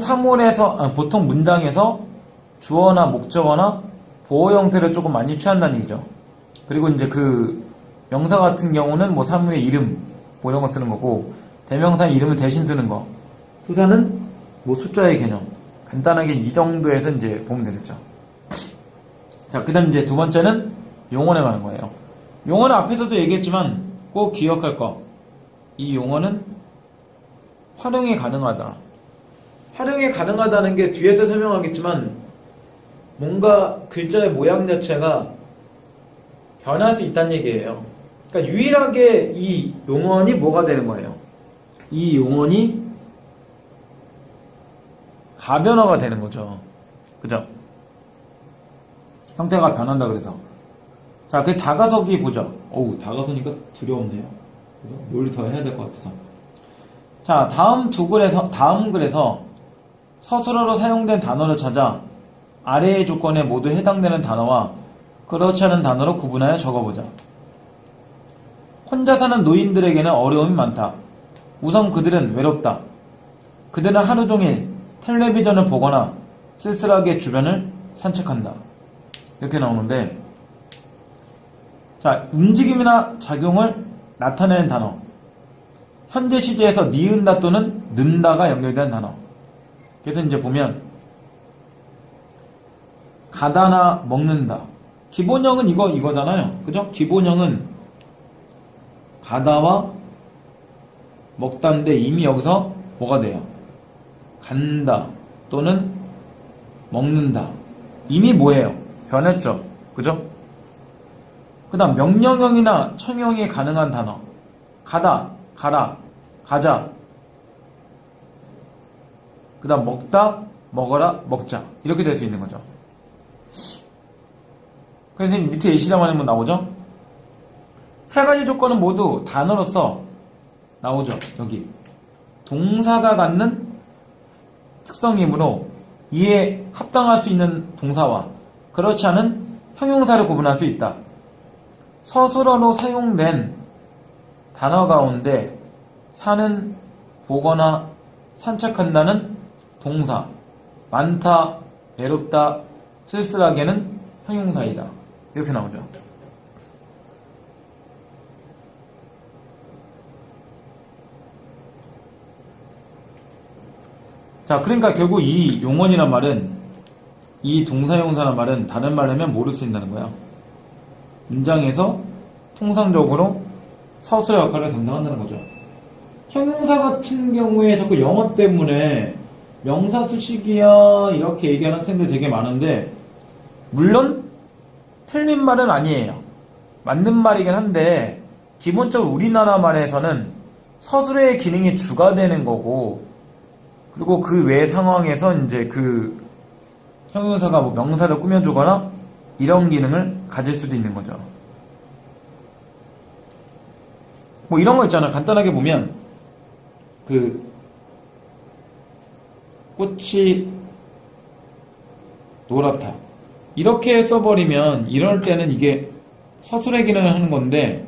A: 보통 문장에서 주어나 목적어나 보호 형태를 조금 많이 취한다는 얘기죠. 그리고 이제 명사 같은 경우는 뭐 사물의 이름, 뭐 이런 거 쓰는 거고, 대명사의 이름을 대신 쓰는 거, 수사는 뭐 숫자의 개념, 간단하게 이 정도에서 이제 보면 되겠죠. 자, 그 다음 이제 두 번째는 용언에 관한 거예요. 용언은 앞에서도 얘기했지만 꼭 기억할 거. 이 용언은 활용이 가능하다. 활용이 가능하다는 게 뒤에서 설명하겠지만 뭔가 글자의 모양 자체가 변할 수 있다는 얘기예요. 그러니까 유일하게 이 용언이 뭐가 되는 거예요? 이 용언이 가변화가 되는 거죠. 그죠? 형태가 변한다 그래서. 자, 그 다가서기 보죠. 어우, 다가서니까 두려웠네요. 그죠? 뭘 더 해야 될 것 같아서. 자, 다음 글에서 서술어로 사용된 단어를 찾아 아래의 조건에 모두 해당되는 단어와 그렇지 않은 단어로 구분하여 적어보자. 혼자 사는 노인들에게는 어려움이 많다. 우선 그들은 외롭다. 그들은 하루 종일 텔레비전을 보거나 쓸쓸하게 주변을 산책한다. 이렇게 나오는데, 자, 움직임이나 작용을 나타내는 단어. 현재 시제에서 니은다 또는 는다가 연결된 단어. 그래서 이제 보면 가다나 먹는다. 기본형은 이거잖아요. 그죠? 기본형은 가다와 먹다인데 이미 여기서 뭐가 돼요? 간다 또는 먹는다. 이미 뭐예요? 변했죠. 그죠? 그 다음 명령형이나 청형이 가능한 단어. 가다, 가라, 가자. 그 다음 먹다, 먹어라, 먹자. 이렇게 될 수 있는 거죠. 그래서 밑에 예시라만 하면 나오죠? 세 가지 조건은 모두 단어로서 나오죠. 여기 동사가 갖는 특성이므로 이에 합당할 수 있는 동사와 그렇지 않은 형용사를 구분할 수 있다. 서술어로 사용된 단어 가운데 사는, 보거나 산책한다는 동사, 많다, 외롭다, 쓸쓸하게는 형용사이다. 이렇게 나오죠. 자, 그러니까 결국 이 용언이란 말은, 이 동사형용사란 말은 다른 말을 하면 뭐를 쓰인다는 거야? 문장에서 통상적으로 서술의 역할을 담당한다는 거죠. 형용사 같은 경우에 자꾸 영어 때문에 명사 수식이야 이렇게 얘기하는 학생들 되게 많은데, 물론 틀린 말은 아니에요. 맞는 말이긴 한데 기본적으로 우리나라 말에서는 서술의 기능이 주가 되는 거고, 그리고 그 외 상황에서 이제 형용사가 뭐 명사를 꾸며주거나 이런 기능을 가질 수도 있는 거죠. 뭐 이런 거 있잖아요. 간단하게 보면 꽃이 노랗다 이렇게 써버리면 이럴 때는 이게 서술의 기능을 하는 건데,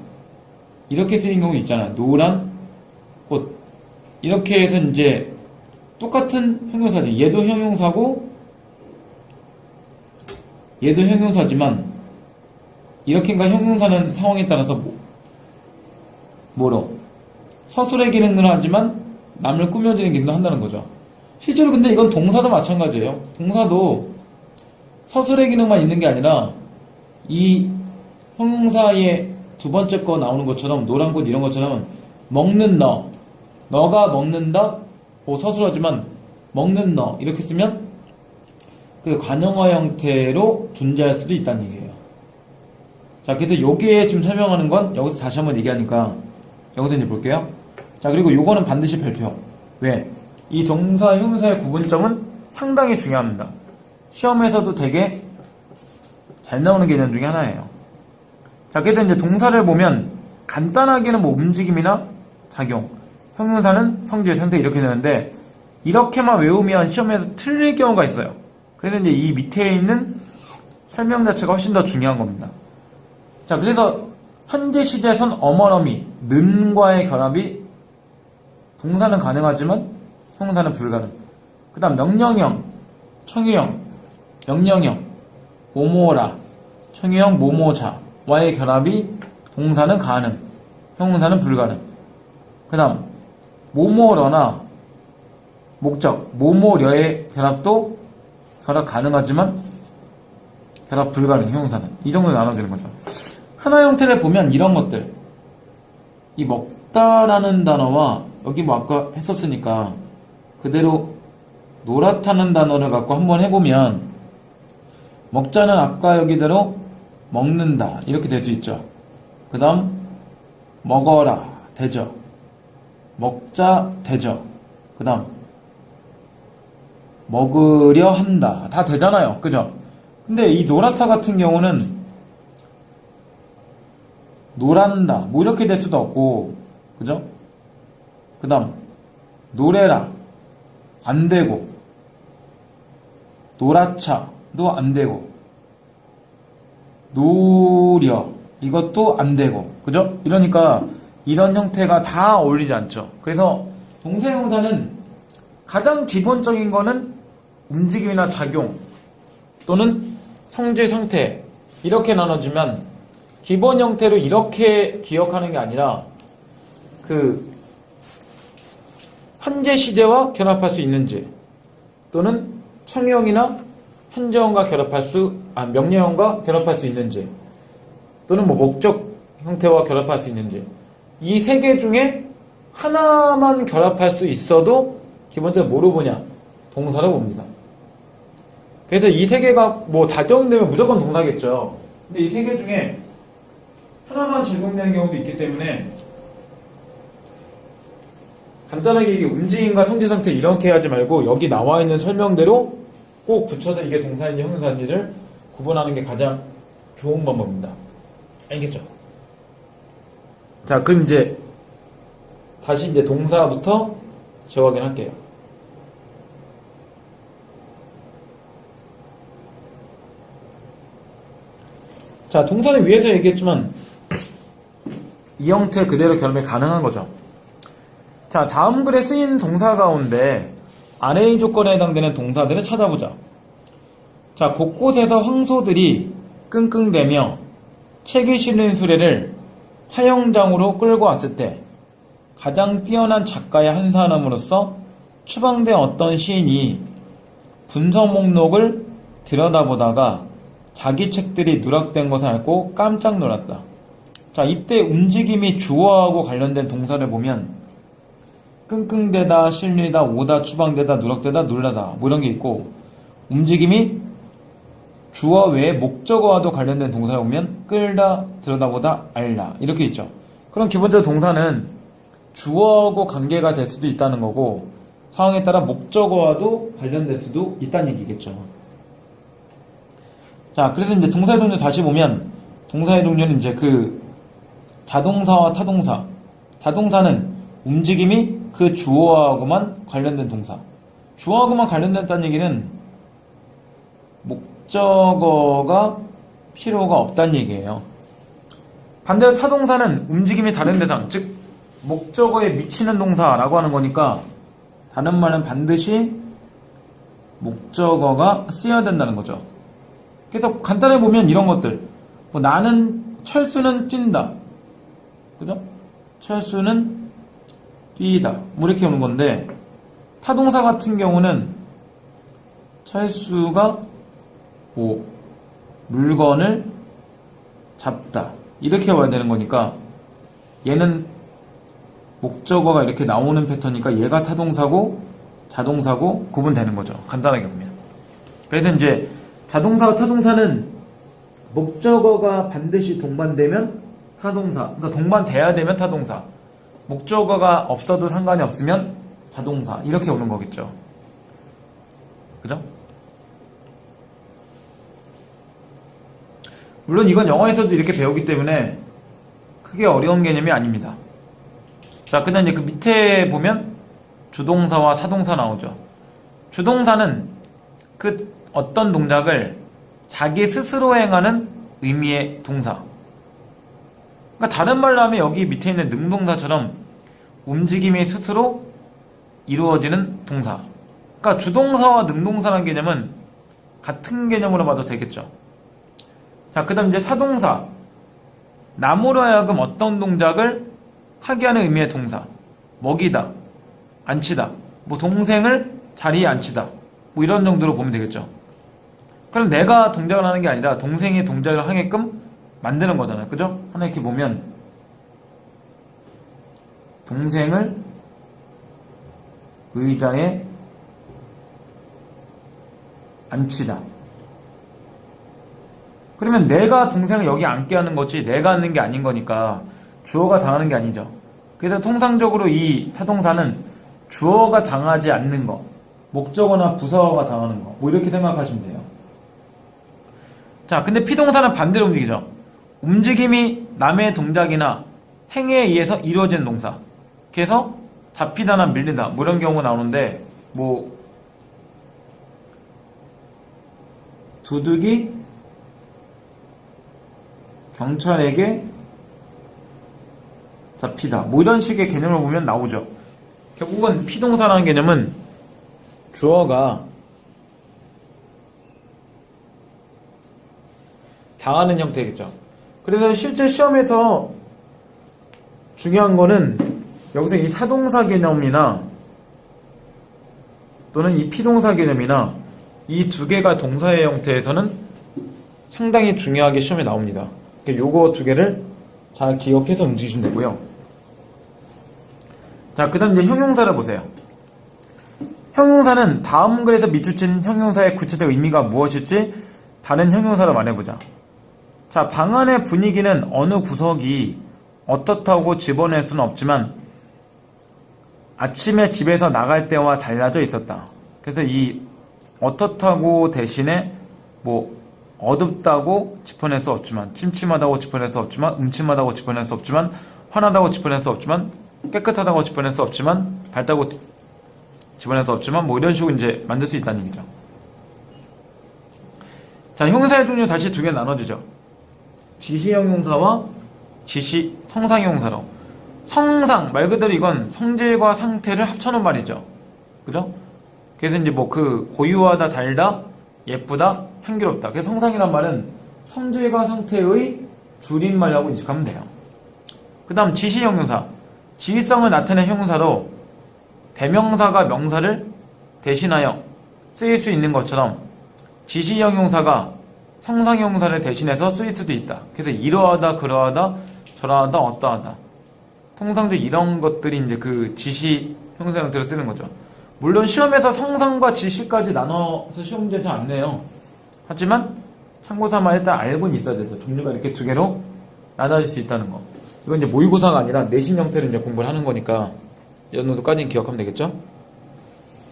A: 이렇게 쓰는 경우 있잖아요. 노란 꽃 이렇게 해서 이제 똑같은 형용사죠. 얘도 형용사고 얘도 형용사지만 이렇게인가 형용사는 상황에 따라서 뭐로 서술의 기능을 하지만 남을 꾸며주는 기능도 한다는 거죠. 실제로 근데 이건 동사도 마찬가지예요. 동사도 서술의 기능만 있는 게 아니라 이 형용사의 두 번째 거 나오는 것처럼 노란 꽃 이런 것처럼 먹는 너가 먹는다 서술하지만 먹는 너 이렇게 쓰면 그 관용어 형태로 존재할 수도 있다는 얘기예요. 자, 그래서 여기에 지금 설명하는 건 여기서 다시 한번 얘기하니까 여기서 이제 볼게요. 자, 그리고 요거는 반드시 별표. 왜? 이 동사 형용사의 구분점은 상당히 중요합니다. 시험에서도 되게 잘 나오는 개념 중에 하나예요. 자, 그래서 이제 동사를 보면 간단하게는 뭐 움직임이나 작용, 형용사는 성질, 상태 이렇게 되는데 이렇게만 외우면 시험에서 틀릴 경우가 있어요. 그래서 이제 이 밑에 있는 설명 자체가 훨씬 더 중요한 겁니다. 자, 그래서 현재 시제에선 어머러미, 는과의 결합이 동사는 가능하지만 형용사는 불가능. 그 다음 명령형, 청유형, 명령형, 뭐뭐라, 청유형, 뭐뭐자와의 결합이 동사는 가능, 형용사는 불가능. 그 다음 뭐뭐러나 목적, 뭐뭐려의 결합도 결합 가능하지만 결합 불가능, 형용사는. 이 정도 나눠주는 거죠. 하나 형태를 보면 이런 것들, 이 먹다라는 단어와 여기 뭐 아까 했었으니까 그대로 노랗다는 단어를 갖고 한번 해보면 먹자는 아까 여기대로 먹는다 이렇게 될 수 있죠. 그 다음 먹어라 되죠. 먹자 되죠. 그 다음 먹으려 한다 다 되잖아요. 그죠? 근데 이 노랗다 같은 경우는 노란다 뭐 이렇게 될 수도 없고, 그죠? 그 다음 노래라 안 되고, 노랗차도 안 되고, 노려 이것도 안 되고, 그죠? 이러니까 이런 형태가 다 어울리지 않죠. 그래서 동사 형용사는 가장 기본적인 거는 움직임이나 작용 또는 성질 상태 이렇게 나눠지면 기본 형태로 이렇게 기억하는 게 아니라 그 현재 시제와 결합할 수 있는지 또는 청유형이나 현재형과 명령형과 결합할 수 있는지 또는 뭐 목적 형태와 결합할 수 있는지 이 세 개 중에 하나만 결합할 수 있어도 기본적으로 뭐로 보냐? 동사로 봅니다. 그래서 이 세 개가 뭐 다 적용되면 무조건 동사겠죠. 근데 이 세 개 중에 하나만 적용되는 경우도 있기 때문에 간단하게 이게 움직임과 성질 상태 이렇게 하지 말고 여기 나와 있는 설명대로 꼭 붙여서 이게 동사인지 형용사인지를 구분하는 게 가장 좋은 방법입니다. 알겠죠? 자, 그럼 이제 다시 이제 동사부터 재확인할게요. 자, 동사는 위에서 얘기했지만 이 형태 그대로 결합이 가능한 거죠. 자, 다음 글에 쓰인 동사 가운데 아래의 조건에 해당되는 동사들을 찾아보자. 자, 곳곳에서 황소들이 끙끙대며 책이 실린 수레를 화영장으로 끌고 왔을 때 가장 뛰어난 작가의 한 사람으로서 추방된 어떤 시인이 분서 목록을 들여다보다가 자기 책들이 누락된 것을 알고 깜짝 놀랐다. 자, 이때 움직임이 주어하고 관련된 동사를 보면 끙끙대다, 실리다, 오다, 추방되다, 누락되다, 놀라다 뭐 이런 게 있고, 움직임이 주어 외에 목적어와도 관련된 동사를 보면 끌다, 들여다보다, 알다 이렇게 있죠. 그럼 기본적으로 동사는 주어하고 관계가 될 수도 있다는 거고 상황에 따라 목적어와도 관련될 수도 있다는 얘기겠죠. 자, 그래서 이제 동사의 종류 다시 보면 동사의 종류는 이제 그 자동사와 타동사, 자동사는 움직임이 그 주어하고만 관련된 동사, 주어하고만 관련된다는 얘기는 목적어가 필요가 없다는 얘기예요. 반대로 타동사는 움직임이 다른 대상, 즉 목적어에 미치는 동사라고 하는 거니까 다른 말은 반드시 목적어가 쓰여야 된다는 거죠. 그래서 간단하게 보면 이런 것들. 뭐 철수는 뛴다. 그죠? 철수는 뛰다. 뭐 이렇게 오는 건데, 타동사 같은 경우는 철수가 뭐 물건을 잡다. 이렇게 와야 되는 거니까, 얘는 목적어가 이렇게 나오는 패턴이니까 얘가 타동사고 자동사고 구분되는 거죠. 간단하게 보면. 그래서 이제 자동사와 타동사는 목적어가 반드시 동반되면 타동사, 그러니까 동반돼야 되면 타동사, 목적어가 없어도 상관이 없으면 자동사, 이렇게 오는 거겠죠. 그죠? 물론 이건 영어에서도 이렇게 배우기 때문에 크게 어려운 개념이 아닙니다. 자, 그 다음 이제 그 밑에 보면 주동사와 사동사 나오죠. 주동사는 그 어떤 동작을 자기 스스로 행하는 의미의 동사. 그러니까 다른 말로 하면 여기 밑에 있는 능동사처럼 움직임이 스스로 이루어지는 동사. 그러니까 주동사와 능동사라는 개념은 같은 개념으로 봐도 되겠죠. 자, 그 다음 이제 사동사. 남으로 하여금 어떤 동작을 하게 하는 의미의 동사. 먹이다, 앉히다, 뭐 동생을 자리에 앉히다, 뭐 이런 정도로 보면 되겠죠. 그럼 내가 동작을 하는 게 아니라 동생이 동작을 하게끔 만드는 거잖아요. 그죠? 하나 이렇게 보면 동생을 의자에 앉히다. 그러면 내가 동생을 여기 앉게 하는 거지 내가 앉는 게 아닌 거니까 주어가 당하는 게 아니죠. 그래서 통상적으로 이 사동사는 주어가 당하지 않는 거, 목적어나 부사어가 당하는 거, 뭐 이렇게 생각하시면 돼요. 자, 근데 피동사는 반대로 움직이죠. 움직임이 남의 동작이나 행위에 의해서 이루어지는 동사. 그래서 잡히다나 밀리다 뭐 이런 경우가 나오는데, 뭐 도둑이 경찰에게 잡히다 뭐 이런 식의 개념을 보면 나오죠. 결국은 피동사라는 개념은 주어가 당하는 형태겠죠. 그래서 실제 시험에서 중요한 거는 여기서 이 사동사 개념이나 또는 이 피동사 개념이나 이 두 개가 동사의 형태에서는 상당히 중요하게 시험에 나옵니다. 요거 두 개를 잘 기억해서 움직이시면 되고요. 자, 그 다음 이제 형용사를 보세요. 형용사는 다음 글에서 밑줄친 형용사의 구체적 의미가 무엇일지 다른 형용사로 말해보자. 자, 방 안의 분위기는 어느 구석이 어떻다고 집어낼 수는 없지만 아침에 집에서 나갈 때와 달라져 있었다. 그래서 이 어떻다고 대신에 뭐 어둡다고 짚어낼 수 없지만, 침침하다고 짚어낼 수 없지만, 음침하다고 짚어낼 수 없지만, 환하다고 짚어낼 수 없지만, 깨끗하다고 짚어낼 수 없지만, 밝다고 짚어낼 수 없지만, 뭐 이런 식으로 이제 만들 수 있다는 얘기죠. 자, 형용사의 종류 다시 두 개 나눠지죠. 지시형용사와 성상형용사로. 성상 말 그대로 이건 성질과 상태를 합쳐놓은 말이죠. 그죠? 그래서 이제 뭐 그 고유하다, 달다, 예쁘다, 향기롭다. 그래서 성상이란 말은 성질과 상태의 줄임말이라고 인식하면 돼요. 그 다음 지시형용사. 지휘성을 나타내는 형용사로 대명사가 명사를 대신하여 쓰일 수 있는 것처럼 지시형용사가 성상형용사를 대신해서 쓰일 수도 있다. 그래서 이러하다, 그러하다, 저러하다, 어떠하다. 통상적으로 이런 것들이 이제 그 지시 형용사 형태로 쓰는 거죠. 물론 시험에서 성상과 지시까지 나눠서 시험 문제 잘 안 내요. 하지만 참고삼아 일단 알고는 있어야 되죠. 종류가 이렇게 두 개로 나눠질 수 있다는 거. 이건 이제 모의고사가 아니라 내신 형태로 이제 공부를 하는 거니까 이 정도까지는 기억하면 되겠죠.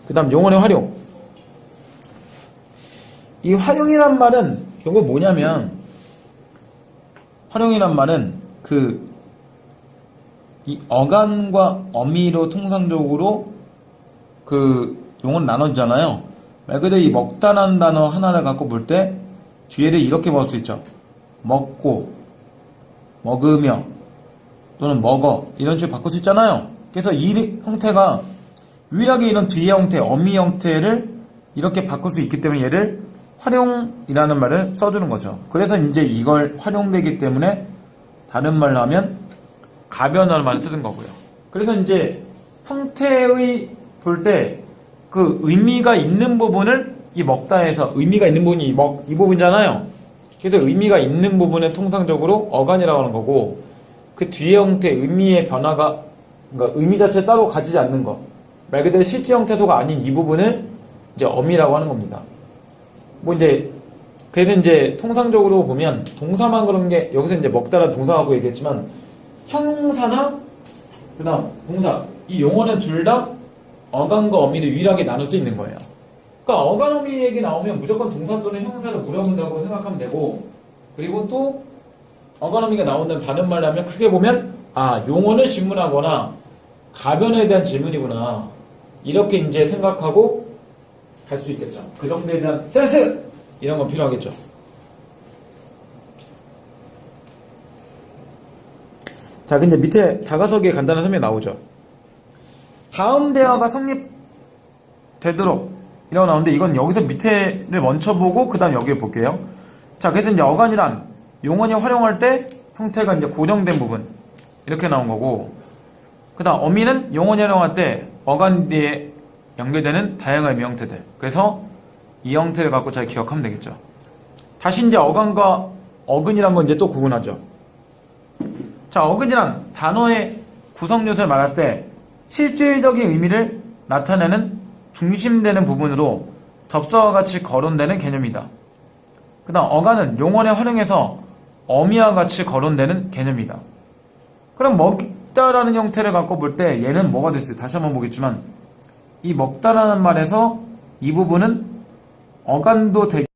A: 그 다음 용언의 활용. 이 활용이란 말은 결국 뭐냐면, 활용이란 말은 이 어간과 어미로 통상적으로 용어는 나눠지잖아요. 말 그대로 이 먹다라는 단어 하나를 갖고 볼 때 뒤에를 이렇게 볼 수 있죠. 먹고, 먹으며, 또는 먹어, 이런 식으로 바꿀 수 있잖아요. 그래서 이 형태가 유일하게 이런 뒤의 형태, 어미 형태를 이렇게 바꿀 수 있기 때문에 얘를 활용이라는 말을 써주는 거죠. 그래서 이제 이걸 활용되기 때문에 다른 말로 하면 가변화를 말을 쓰는 거고요. 그래서 이제 형태의 볼 때 그 의미가 있는 부분을 이 먹다에서 의미가 있는 부분이 이 부분이잖아요. 그래서 의미가 있는 부분은 통상적으로 어간이라고 하는 거고 그 뒤의 형태 의미의 변화가 그러니까 의미 자체를 따로 가지지 않는 거 말 그대로 실제 형태소가 아닌 이 부분을 이제 어미라고 하는 겁니다. 뭐 이제 그래서 이제 통상적으로 보면 동사만 그런 게 여기서 이제 먹다라는 동사하고 얘기했지만 형용사나 그다음 동사 이 용어는 둘 다 어간과 어미를 유일하게 나눌 수 있는 거예요. 그러니까 어간 어미 얘기 나오면 무조건 동사 또는 형용사를 물어본다고 생각하면 되고 그리고 또 어간 어미가 나온다는 다른 말로 하면 크게 보면 용어를 질문하거나 가변에 대한 질문이구나 이렇게 이제 생각하고 갈 수 있겠죠. 그 정도에 대한 센스 이런 건 필요하겠죠. 자, 근데 밑에 다가서기에 간단한 설명이 나오죠. 다음 대화가 성립되도록 이라고 나오는데 이건 여기서 밑에를 먼저 보고 그 다음 여기를 볼게요. 자, 그래서 이제 어간이란 용언이 활용할 때 형태가 이제 고정된 부분 이렇게 나온 거고 그 다음 어미는 용언이 활용할 때 어간 뒤에 연결되는 다양한 의미 형태들. 그래서 이 형태를 갖고 잘 기억하면 되겠죠. 다시 이제 어간과 어근이란 건 이제 또 구분하죠. 자, 어근이란 단어의 구성 요소를 말할 때 실질적인 의미를 나타내는 중심되는 부분으로 접사와 같이 거론되는 개념이다. 그 다음 어간은 용언에 활용해서 어미와 같이 거론되는 개념이다. 그럼 먹다라는 형태를 갖고 볼 때 얘는 뭐가 됐어요? 다시 한번 보겠지만 이 먹다라는 말에서 이 부분은 어간도 되게